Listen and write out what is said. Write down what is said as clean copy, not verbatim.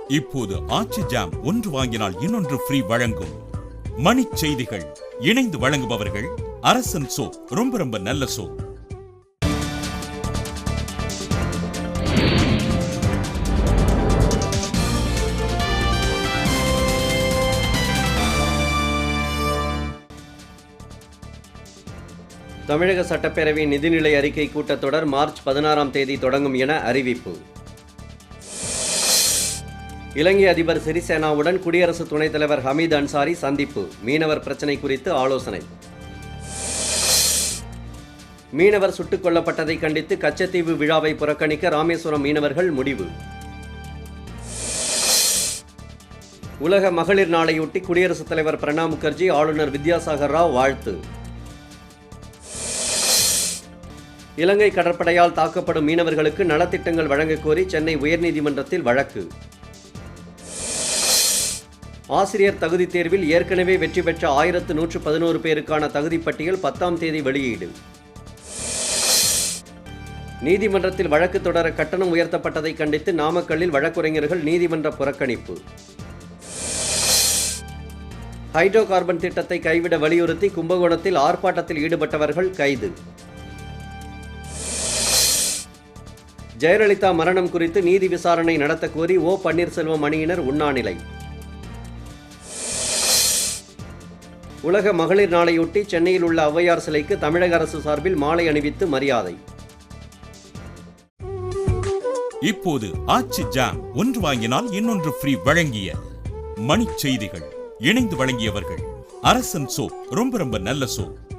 இப்போது ஆச்சி ஜாம் ஒன்று வாங்கினால் இன்னொன்று ஃப்ரீ வழங்கும் மணி செய்திகள். இணைந்து வழங்குபவர்கள் அரசன் சோப், ரொம்ப ரொம்ப நல்ல சோப். தமிழக சட்டப்பேரவை நிதிநிலை அறிக்கை கூட்டத்தொடர் மார்ச் 16ஆம் தேதி தொடங்கும் என அறிவிப்பு. இலங்கை அதிபர் சிறிசேனாவுடன் குடியரசு துணைத் தலைவர் ஹமீத் அன்சாரி சந்திப்பு. மீனவர் பிரச்சினை குறித்து ஆலோசனை. மீனவர் சுட்டுக் கொல்லப்பட்டதை கண்டித்து கச்சத்தீவு விழாவை புறக்கணிக்க ராமேஸ்வரம் மீனவர்கள் முடிவு. உலக மகளிர் நாளையொட்டி குடியரசுத் தலைவர் பிரணாப் முகர்ஜி ஆளுநர் வித்யாசாகர் ராவ் வாழ்த்து. இலங்கை கடற்படையால் தாக்கப்படும் மீனவர்களுக்கு நலத்திட்டங்கள் வழங்கக் கோரி சென்னை உயர்நீதிமன்றத்தில் வழக்கு. ஆசிரியர் தகுதித் தேர்வில் ஏற்கனவே வெற்றி பெற்ற 1111 பேருக்கான தகுதிப்பட்டியல் 10ஆம் தேதி வெளியீடு. நீதிமன்றத்தில் வழக்கு தொடர கட்டணம் உயர்த்தப்பட்டதை கண்டித்து நாமக்கல்லில் வழக்குரைஞர்கள் நீதிமன்ற புறக்கணிப்பு. ஹைட்ரோ கார்பன் திட்டத்தை கைவிட வலியுறுத்தி கும்பகோணத்தில் ஆர்ப்பாட்டத்தில் ஈடுபட்டவர்கள் கைது. ஜெயலலிதா மரணம் குறித்து நீதி விசாரணை நடத்த கோரி ஓ பன்னீர்செல்வம் அணியினர் உண்ணாநிலை. உலக மகளிர் நாளையொட்டி சென்னையில் உள்ள ஔவையார் சிலைக்கு தமிழக அரசு சார்பில் மாலை அணிவித்து மரியாதை. இப்போது ஆச்சி ஜாம் ஒன்று வாங்கினால் இன்னொன்று ஃப்ரீ வழங்கிய மணி செய்திகள். இணைந்து வழங்கியவர்கள் அரசன் சோப், ரொம்ப ரொம்ப நல்ல சோப்.